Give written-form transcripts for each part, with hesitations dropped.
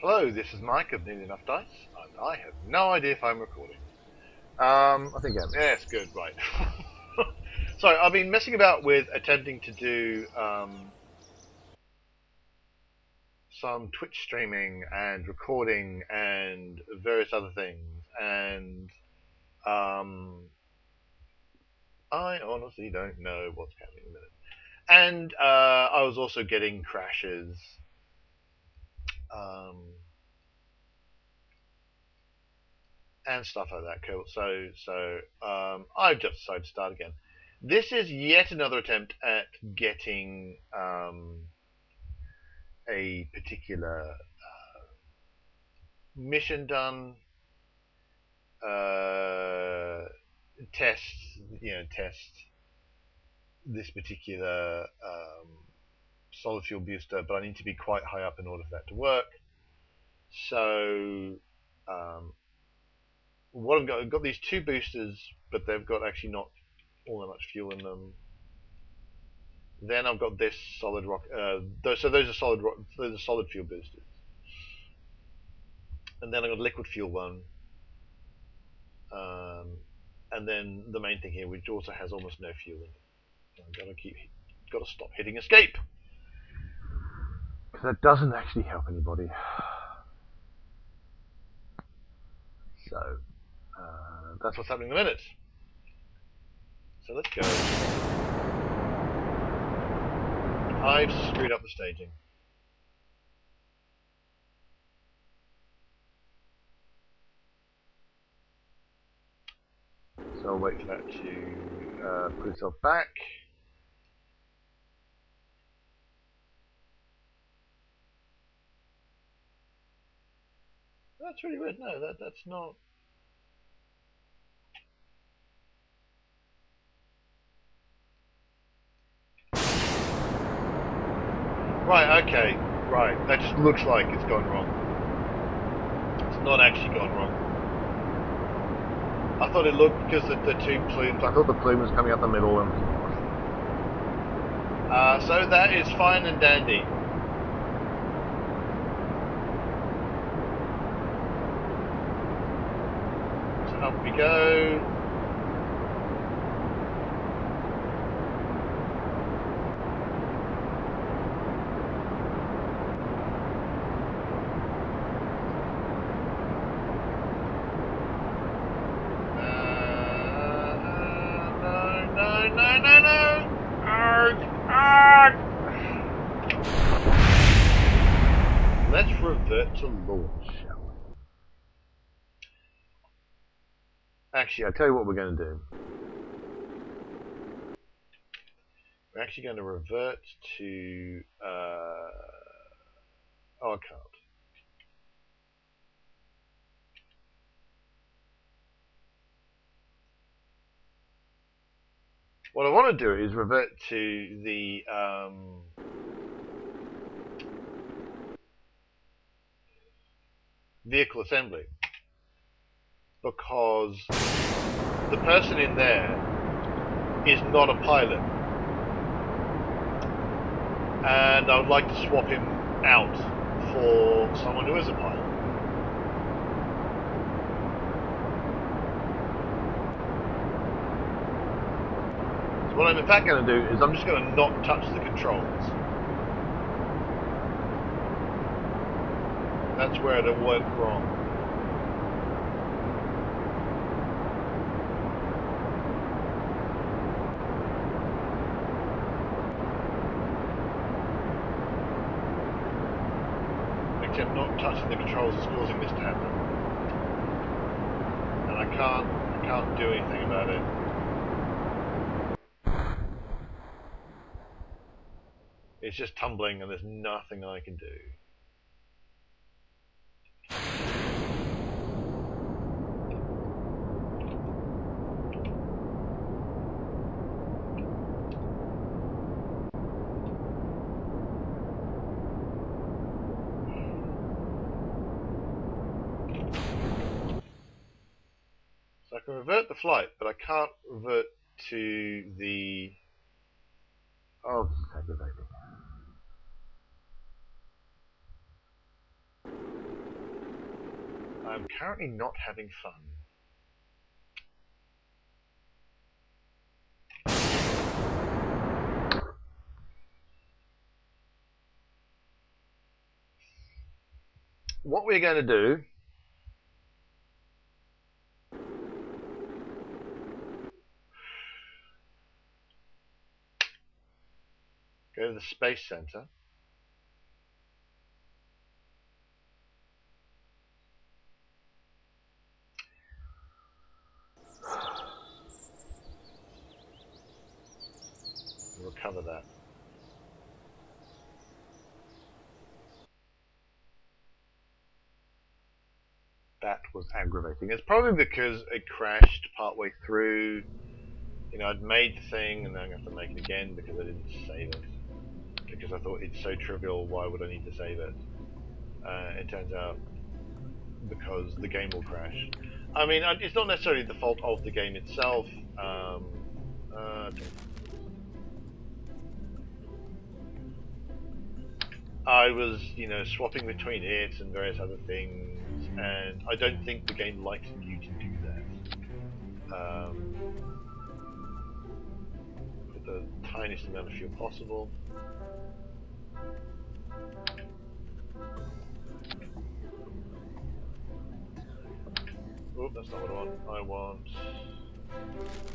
Hello, this is Mike of Nearly Enough Dice, and I have no idea if I'm recording. I think I'm. Yes, good, right. Sorry, I've been messing about with attempting to do some Twitch streaming and recording and various other things, and I honestly don't know what's happening in a minute. And I was also getting crashes. And stuff like that. Cool. So I've just decided to start again. This is yet another attempt at getting a particular mission done. Test, test this particular solid fuel booster, but I need to be quite high up in order for that to work. So what I've got these two boosters, but they've got actually not all that much fuel in them. Then I've got this solid rock. So those are solid rock. Those are solid fuel boosters. And then I've got a liquid fuel one. And then the main thing here, which also has almost no fuel in it. I've got to stop hitting escape. Because that doesn't actually help anybody. So that's what's happening in a minute. So let's go. I've screwed up the staging. So I'll wait for that to put itself back. That's really weird. No, that's not. Right, okay. Right, that just looks like it's gone wrong. It's not actually gone wrong. I thought it looked because the two plumes. I thought the plume was coming up the middle and. So that is fine and dandy. So up we go. No. Let's revert to launch, shall we? Actually, I'll tell you what we're going to do. We're actually going to revert to... I can't. What I want to do is revert to the vehicle assembly, because the person in there is not a pilot, and I would like to swap him out for someone who is a pilot. So what I'm in fact going to do is I'm just going to not touch the controls. That's where it went wrong. Except not touching the controls is causing this to happen. And I can't do anything about it. It's just tumbling and there's nothing I can do. So I can revert the flight, but I can't revert to the... Oh, this is aggravating. I'm currently not having fun. What we're going to do go to the Space Center. We'll cover that. That was aggravating. It's probably because it crashed partway through. You know, I'd made the thing and then I'm going to have to make it again because I didn't save it. Because I thought it's so trivial, why would I need to save it? It turns out because the game will crash. I mean, it's not necessarily the fault of the game itself. I was, you know, swapping between it and various other things, and I don't think the game likes you to do that. Put the tiniest amount of fuel possible. Oh, that's not what I want. I want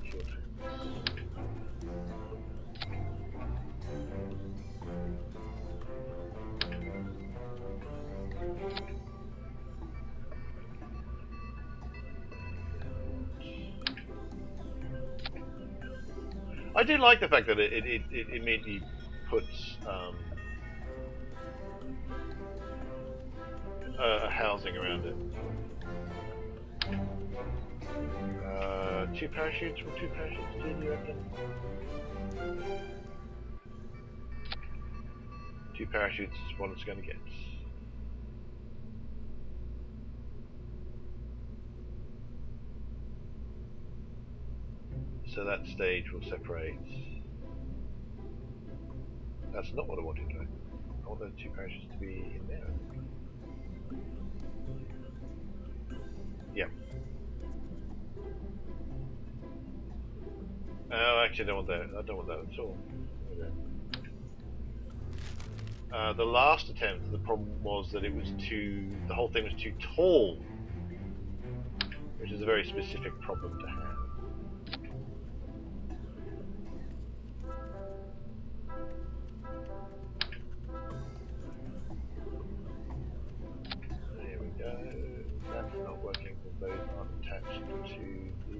fuel tanks. I do like the fact that it immediately puts a housing around it. 2 parachutes? Will 2 parachutes do, you reckon? 2 parachutes is what it's going to get. So that stage will separate. That's not what I wanted, though. I want those 2 parachutes to be in there. Yep. Oh, actually, I don't want that. I don't want that at all. Okay. The last attempt, the problem was that it was too. The whole thing was too tall, which is a very specific problem to have. There we go. That's not working because those aren't attached to the.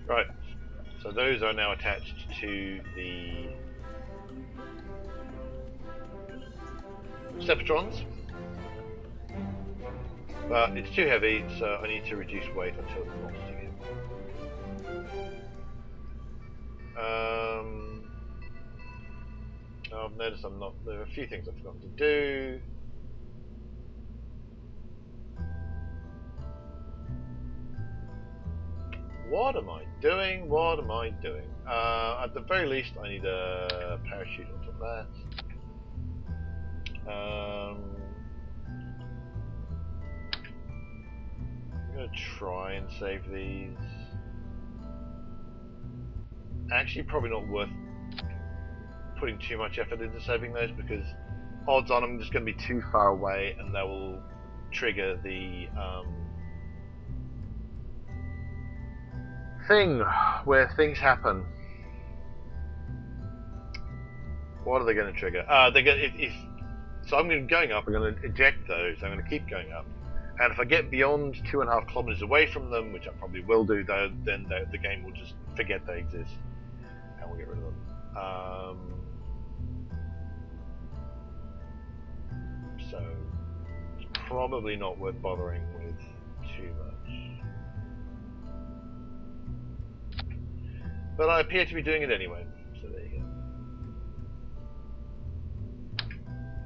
Right, so those are now attached to the Septrons, but it's too heavy, so I need to reduce weight until it's not sticking. I've noticed I'm not. There are a few things I've forgotten to do. What am I doing? What am I doing? At the very least, I need a parachute on top of that. I'm going to try and save these. Actually, probably not worth putting too much effort into saving those because odds on I'm just going to be too far away and they will trigger the thing where things happen. What are they going to trigger? They're going so I'm going up. I'm going to eject those. I'm going to keep going up, and if I get beyond 2.5 kilometers away from them, which I probably will do, then the game will just forget they exist, and we'll get rid of them. So it's probably not worth bothering with too much. But I appear to be doing it anyway, so there you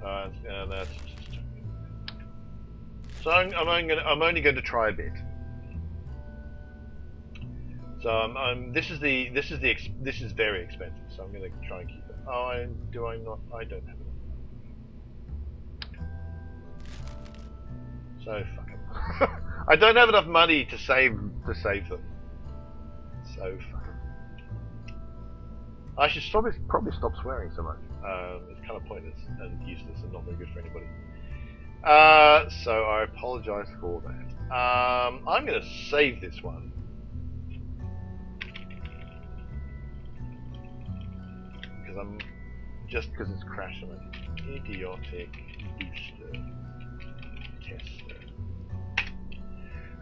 go. That's just... So I'm only going to try a bit. So this is very expensive. So I'm going to try and keep it. Oh, do I not? I don't have enough. So fuck 'em. I don't have enough money to save them. So fuck 'em. I should probably stop swearing so much. It's kind of pointless and useless and not very good for anybody. So I apologise for that. I'm going to save this one. Because it's crashed on an idiotic booster tester.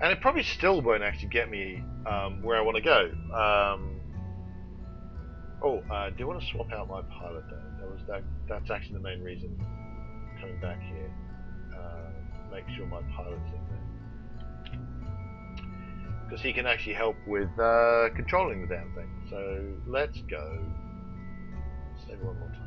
And it probably still won't actually get me where I want to go. Do you want to swap out my pilot though? That's actually the main reason coming back here. Make sure my pilot's in there. Because he can actually help with controlling the damn thing. So let's go. Save one more time.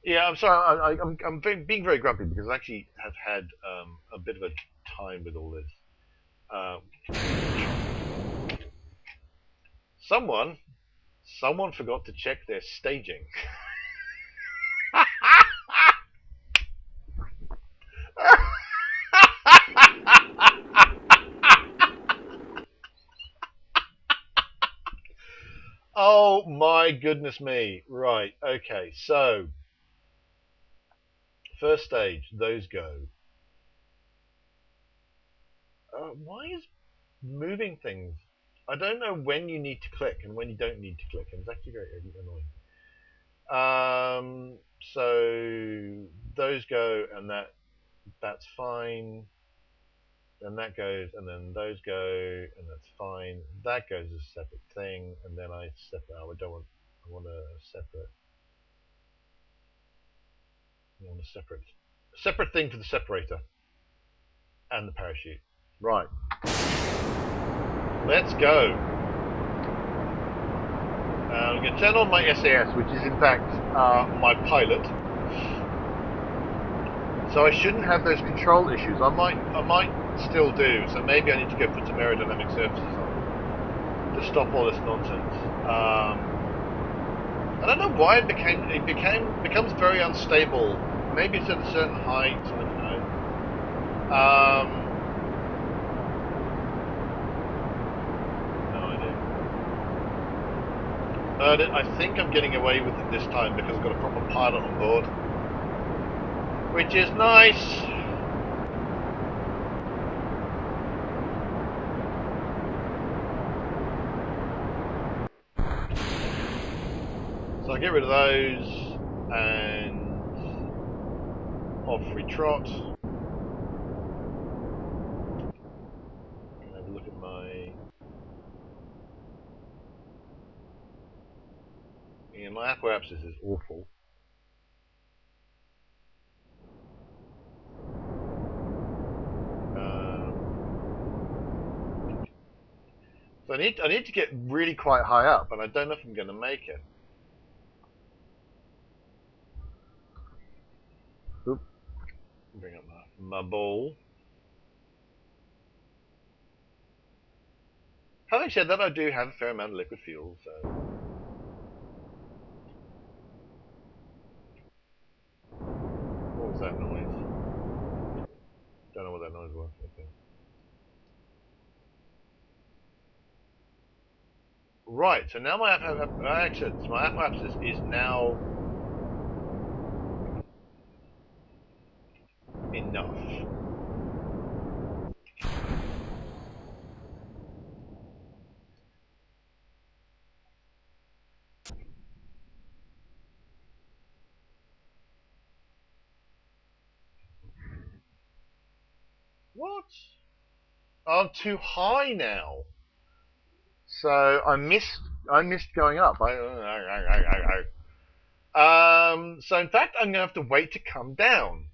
Yeah, I'm sorry. I'm being very grumpy because I actually have had a bit of a time with all this. Someone forgot to check their staging. Oh my goodness me. Right, okay, so first stage, those go. Why is moving things? I don't know when you need to click and when you don't need to click, and it's actually very annoying. So those go, and that's fine. Then that goes, and then those go, and that's fine. That goes as a separate thing, and then I separate. I want a separate thing for the separator and the parachute. Right. Let's go. I'm going to turn on my SAS, which is in fact my pilot. So I shouldn't have those control issues. I might still do. So maybe I need to go put some aerodynamic surfaces on to stop all this nonsense. I don't know why it becomes very unstable. Maybe it's at a certain height. I don't know. No idea. I think I'm getting away with it this time because I've got a proper pilot on board, which is nice. So I'll get rid of those and off we trot. Have a look at my aquapsis is awful. So I need to get really quite high up, and I don't know if I'm going to make it. Oop. Bring up my ball. Having said that, I do have a fair amount of liquid fuel, so. What was that noise? Don't know what that noise was. Okay. Right, so now my aquapsis is now enough. What? I'm too high now. So I missed going up. So in fact, I'm gonna have to wait to come down.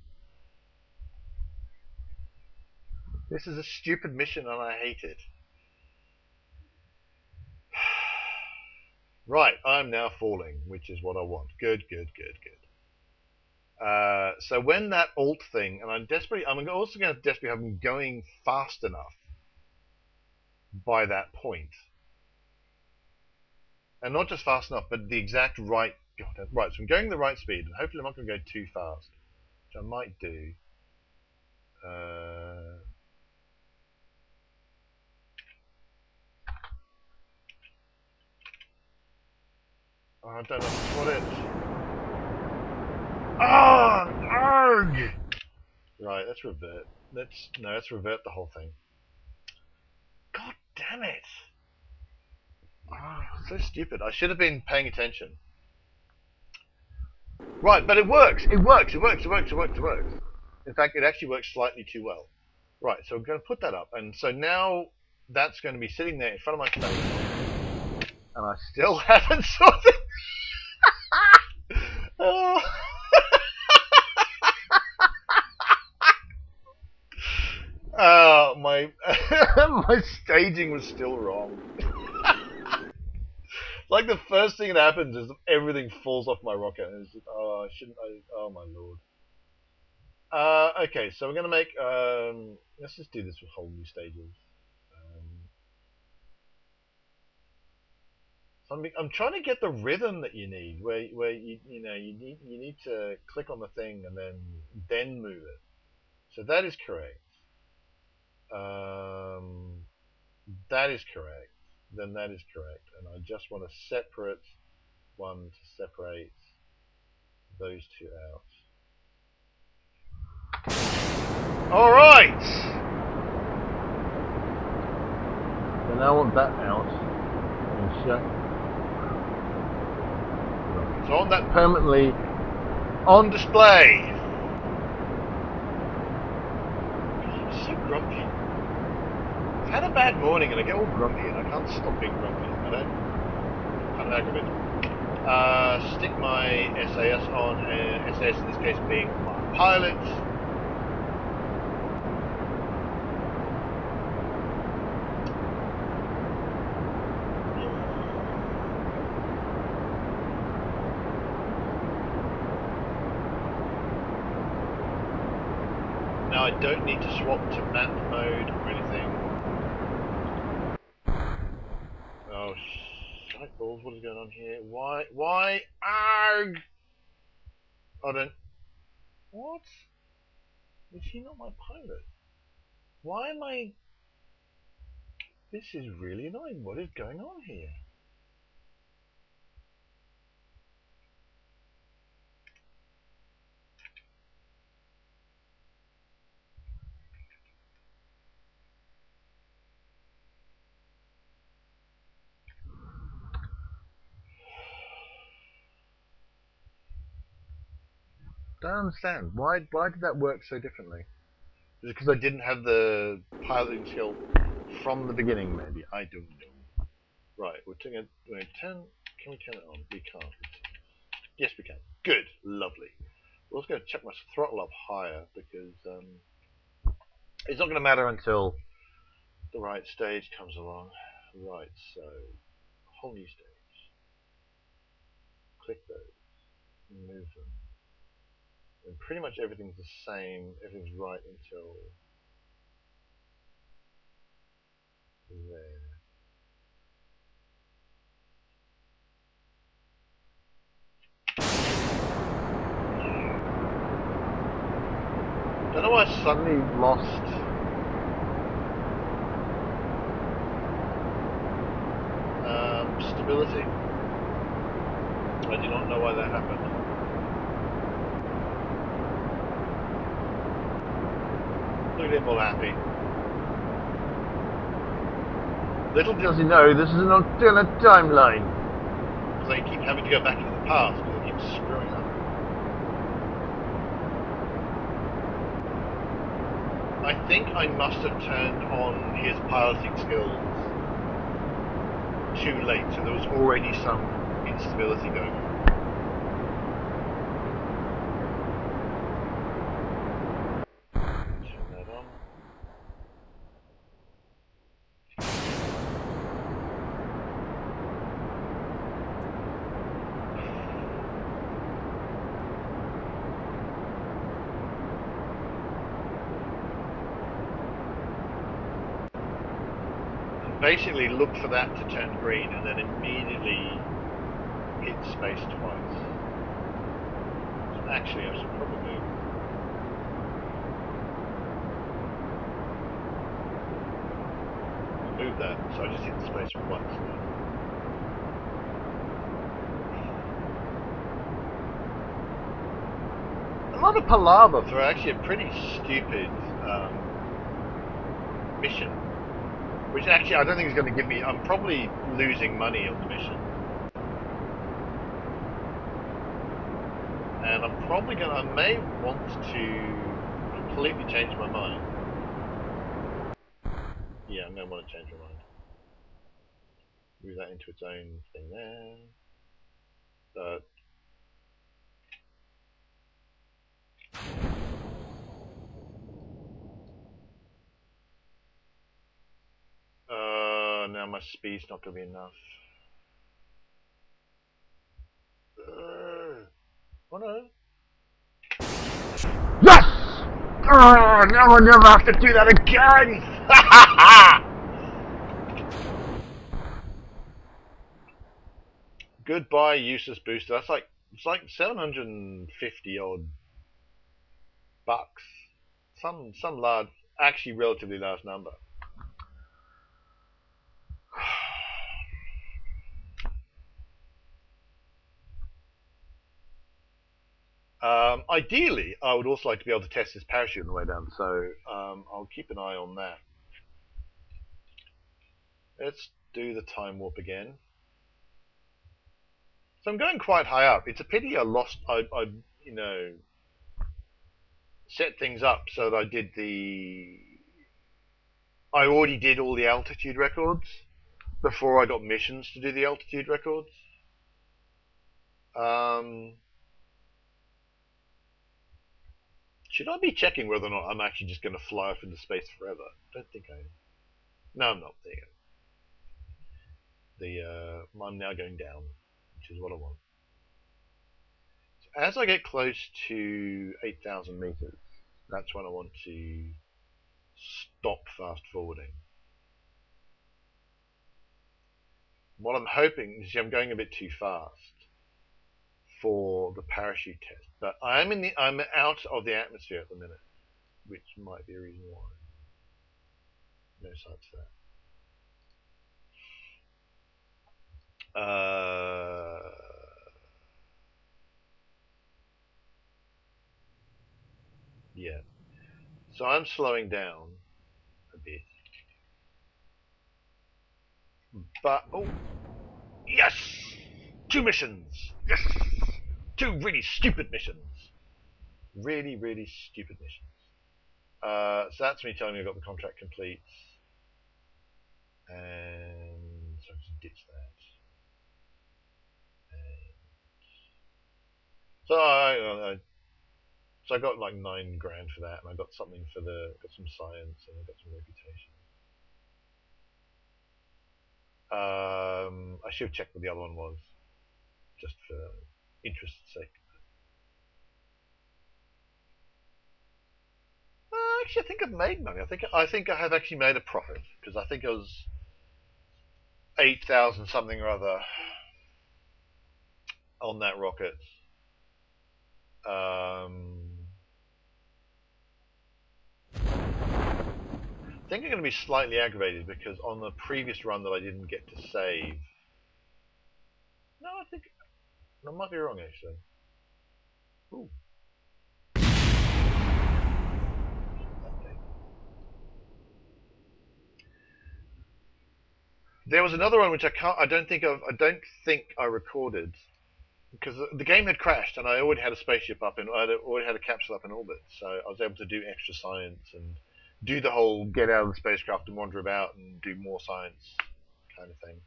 This is a stupid mission, and I hate it. Right, I'm now falling, which is what I want. Good, good, good, good. So when that alt thing, and I'm also going to desperately have them going fast enough by that point. And not just fast enough, but the exact right... right, so I'm going the right speed, and hopefully I'm not going to go too fast, which I might do. I don't know what it... Ah! Arg! Right, let's revert. Let's revert the whole thing. God damn it! So stupid. I should have been paying attention. Right, but it works. It works. It works. It works. It works. It works. In fact, it actually works slightly too well. Right, so I'm going to put that up, and so now that's going to be sitting there in front of my face, and I still haven't sorted. Oh. My my staging was still wrong. Like the first thing that happens is everything falls off my rocket, and it's just, oh, oh my lord. Okay, so we're gonna make let's just do this with whole new stages. So I'm trying to get the rhythm that you need, where you need to click on the thing and then move it. So that is correct. That is correct. Then that is correct, and I just want to separate one to separate those two out. All right. So now I want that out. And show. So on that Permanently on display. I'm so grumpy. I've had a bad morning and I get all grumpy and I can't stop being grumpy. I don't. Kind of aggravating. Stick my SAS on. SAS in this case being my pilot. Now I don't need to swap to map mode or anything. Oh, shite balls, what is going on here? Why? Arg! I don't... What? Is he not my pilot? Why am I... This is really annoying. What is going on here? don't understand. Why did that work so differently? Is it because I didn't have the piloting skill from the beginning, maybe? I don't know. Right, we're turn... Can we turn it on? We can't. Yes, we can. Good. Lovely. We're also going to check my throttle up higher because it's not going to matter until the right stage comes along. Right, so whole new stage. Click those. Move them. And pretty much everything's the same. Everything's right until there. Don't know why I suddenly lost stability. I do not know why that happened. Look at him all happy. Little Does he know this is an alternate timeline? Because I keep having to go back into the past because I keep screwing up. I think I must have turned on his piloting skills too late, so there was already some instability going on. Turn that on. basically look for that to turn green and then immediately hit space twice. So actually, I should probably move. Move that, so I just hit the space once now. A lot of palaver for actually a pretty stupid mission. Which actually I don't think is going to give me... I'm probably losing money on the mission. And I'm probably going to... I may want to completely change my mind. Yeah, I may want to change my mind. Move that into its own thing there. But... now my speed's not going to be enough. Oh no. Yes! Oh, now I never have to do that again! Goodbye, useless booster. That's like, it's like 750 odd bucks. Some large, actually relatively large number. Ideally, I would also like to be able to test this parachute on the way down, so I'll keep an eye on that. Let's do the time warp again. So I'm going quite high up. It's a pity I lost. I you know, set things up so that I did the. I already did all the altitude records before I got missions to do the altitude records. Should I be checking whether or not I'm actually just going to fly off into space forever? Don't think I am. No, I'm not. There you go. I'm now going down, which is what I want. So as I get close to 8,000 meters, that's when I want to stop fast forwarding. What I'm hoping is I'm going a bit too fast for the parachute test, but I'm out of the atmosphere at the minute, which might be a reason why. No signs for that. Yeah. So I'm slowing down a bit. But, oh, yes! 2 missions! Yes! 2 really stupid missions. Really, really stupid missions. So that's me telling me I've got the contract complete. And so I'll just ditch that. And so I got like $9 grand for that, and I got something for got some science, and I got some reputation. I should have checked what the other one was, just for interest's sake. Actually, I think I've made money. I think I have actually made a profit, because I think it was 8,000 something or other on that rocket. I think I'm going to be slightly aggravated because on the previous run that I didn't get to save. No, I think I might be wrong actually. Ooh. There was another one which I don't think I recorded because the game had crashed and I already had a spaceship up and I already had a capsule up in orbit, so I was able to do extra science and do the whole get out of the spacecraft and wander about and do more science kind of thing.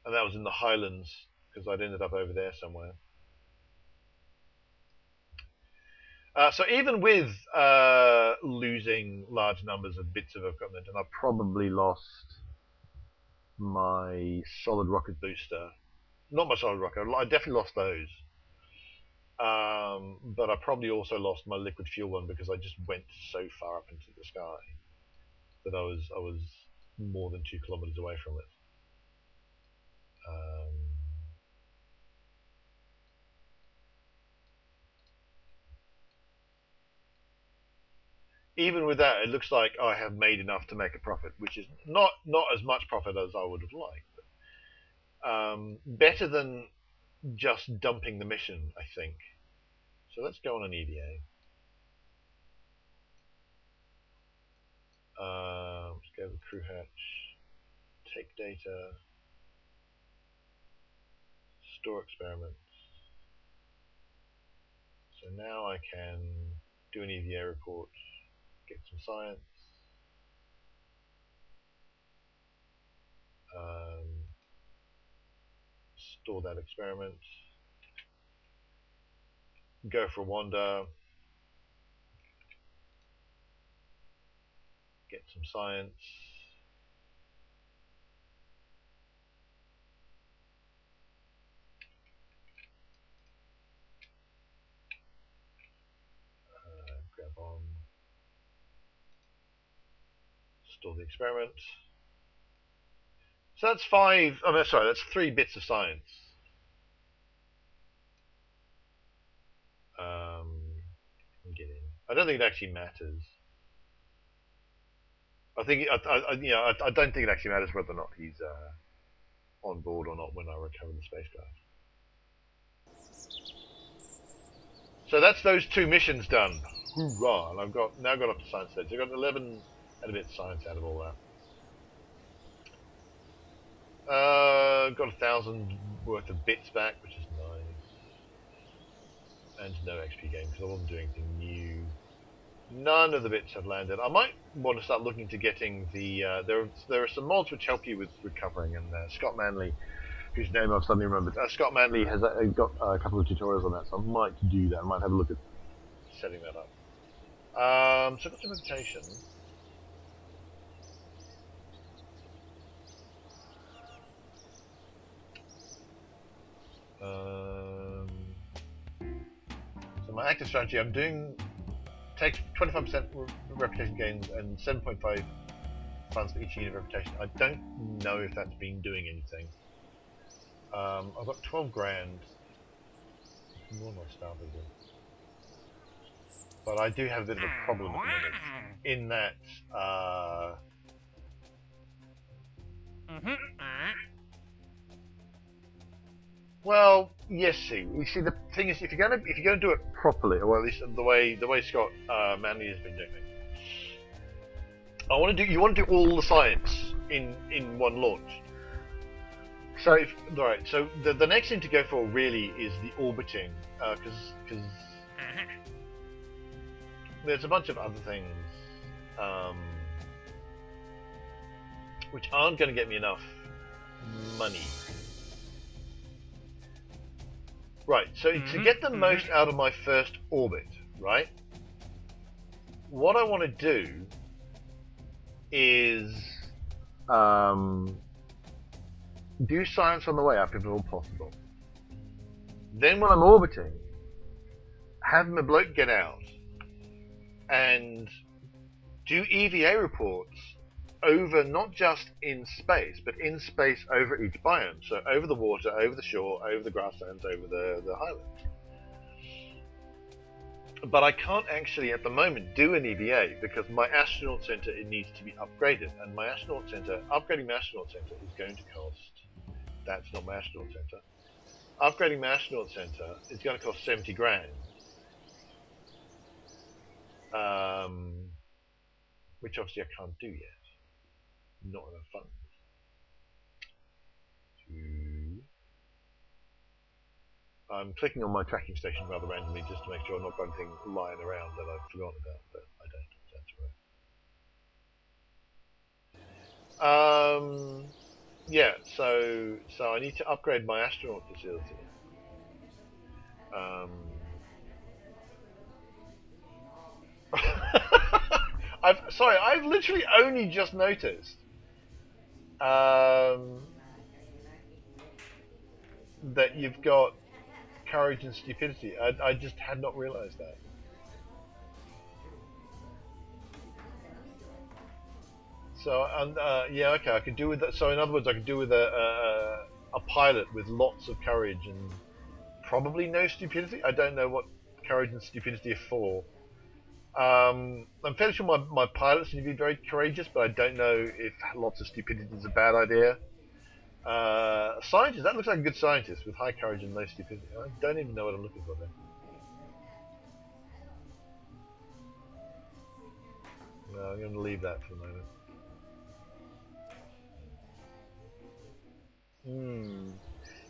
And that was in the Highlands because I'd ended up over there somewhere. So even with losing large numbers of bits of equipment, and I probably lost my solid rocket booster. Not my solid rocket, I definitely lost those. But I probably also lost my liquid fuel one because I just went so far up into the sky that I was more than 2 kilometers away from it. Even with that, it looks like I have made enough to make a profit, which is not as much profit as I would have liked. But, better than just dumping the mission, I think. So let's go on an EVA. Let's go with crew hatch, take data, store experiments. So now I can do an EVA report, get some science, store that experiment, go for a wander, get some science, grab on, store the experiment. So that's 5, oh no, sorry, that's 3 bits of science. Get in. I don't think it actually matters. I think I don't think it actually matters whether or not he's on board or not when I recover the spacecraft. So that's those 2 missions done. Hoorah! And I've now got up to science stage. I've got 11 and a bit of science out of all that. Got 1,000 worth of bits back, which is nice. And no XP gain because I wasn't doing anything new. None of the bits have landed. I might want to start looking to getting the... there are some mods which help you with recovering, and Scott Manley, whose name I've suddenly remembered, Scott Manley has got a couple of tutorials on that, so I might do that. I might have a look at setting that up. So I've got some reputation. So my active strategy, I'm doing... Take 25% reputation gains and 7.5 funds for each unit of reputation. I don't know if that's been doing anything. I've got 12 grand. More than my staff is in. But I do have a bit of a problem at the moment. In that, well, yes. You see, the thing is, if you're going to do it properly, or at least the way Scott Manley has been doing it, you want to do all the science in one launch. So so the next thing to go for really is the orbiting, because there's a bunch of other things which aren't going to get me enough money. Right, so to get the most out of my first orbit, right, what I want to do is do science on the way up if at all possible. Then when I'm orbiting, have my bloke get out and do EVA reports over, not just in space, but in space over each biome. So over the water, over the shore, over the grasslands, over the highlands. But I can't actually at the moment do an EVA because my astronaut center, it needs to be upgraded, and my astronaut center, upgrading my astronaut center is going to cost, that's not my astronaut center, upgrading my astronaut center is going to cost 70 grand. Which obviously I can't do yet. Not enough funds. I'm clicking on my tracking station rather randomly just to make sure I'm not got anything lying around that I've forgotten about, but I don't. That's right. Yeah, so I need to upgrade my astronaut facility. I've literally only just noticed that you've got courage and stupidity. I just had not realized that. So, yeah, okay, I could do with that. So, in other words, I could do with a pilot with lots of courage and probably no stupidity. I don't know what courage and stupidity are for. I'm fairly sure my pilots need to be very courageous, but I don't know if lots of stupidity is a bad idea. Scientist, that looks like a good scientist with high courage and no stupidity. I don't even know what I'm looking for there. No, I'm going to leave that for the moment.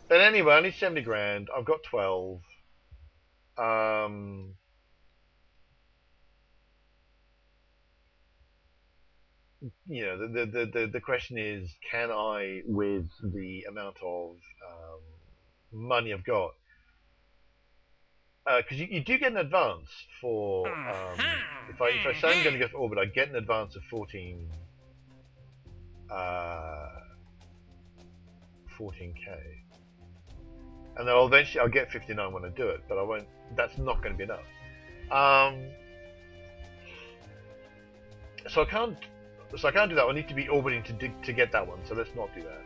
But anyway, I need 70 grand. I've got 12. You know, the question is, can I, with the amount of money I've got, because you do get an advance for if I say I'm going to go for orbit, I get an advance of 14k, and then eventually I'll get 59 when I do it, but I won't. That's not going to be enough. So I can't do that. I need to be orbiting to get that one. So let's not do that.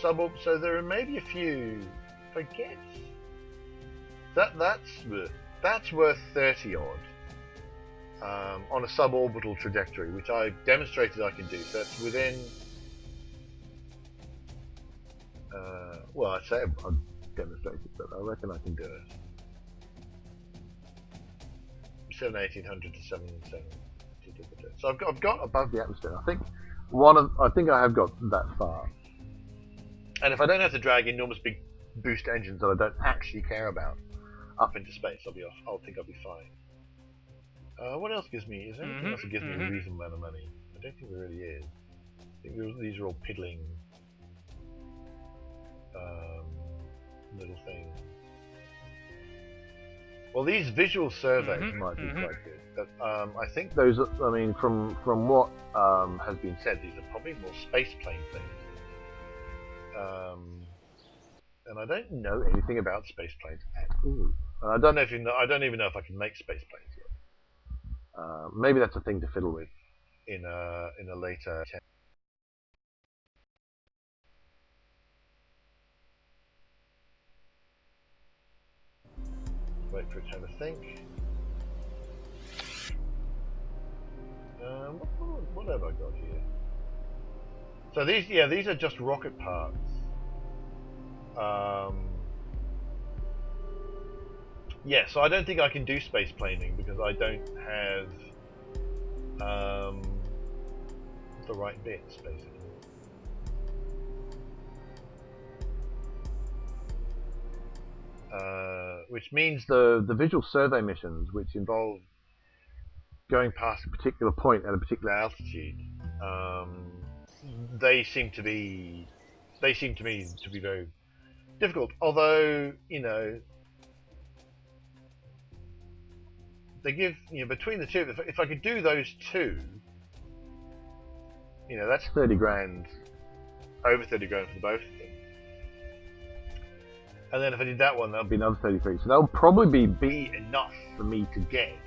Suborb. So there are maybe a few. If I get that's worth 30 odd on a suborbital trajectory, which I've demonstrated I can do. So that's within. Well, I say I've demonstrated, but I reckon I can do it. 1800 to 77. So I've got above the atmosphere. I think I have got that far. And if I don't have to drag enormous big boost engines that I don't actually care about up into space, I'll think I'll be fine. What else gives me? Is there anything else that gives me a reasonable amount of money? I don't think there really is. I think these are all piddling little things. Well, these visual surveys might be quite good, but I think those. I mean, from what has been said, these are probably more space plane things. And I don't know anything about space planes at all. I don't know if you know. I don't even know if I can make space planes yet. Maybe that's a thing to fiddle with in a later. Wait for it to have a think. What have I got here? So these are just rocket parts. Yeah, so I don't think I can do space planing because I don't have the right bits, basically. Which means the visual survey missions, which involve going past a particular point at a particular altitude, they seem to me to be very difficult. Although, you know, they give, you know, between the two, if I could do those two, you know, that's 30 grand, over 30 grand for both of them. And then if I did that one, that'll be another 33. So that'll probably be enough for me to get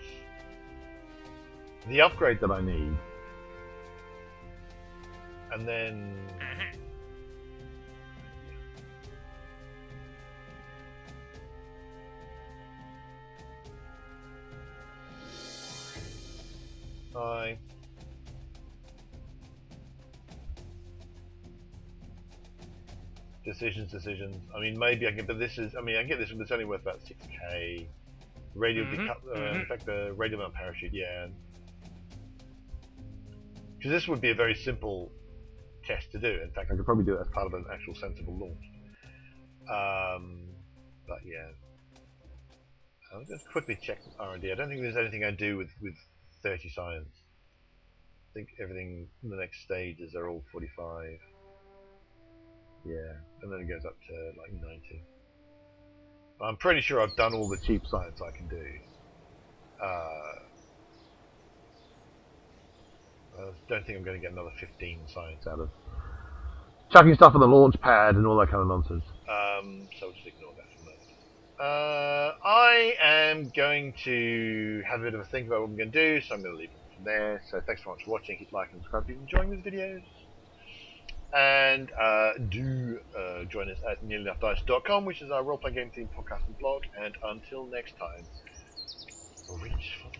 the upgrade that I need. And then decisions. I mean, maybe I can, but this is. I mean, I get this, but it's only worth about 6k. Radial in fact, the radial mount parachute, yeah. Because this would be a very simple test to do. In fact, I could probably do it as part of an actual sensible launch. But yeah, I'll just quickly check R&D. I don't think there's anything I do with 30 science. I think everything in the next stages are all 45. Yeah, and then it goes up to like 90. I'm pretty sure I've done all the cheap science I can do. I don't think I'm going to get another 15 science out of chucking stuff on the launch pad and all that kind of nonsense. So we'll just ignore that for a moment. I am going to have a bit of a think about what I'm going to do, so I'm going to leave it for from there. So thanks so much for watching. Hit like and subscribe if you're enjoying these videos. And do join us at nearlyenougghdice.com, which is our role-playing game themed podcast and blog. And until next time, reach for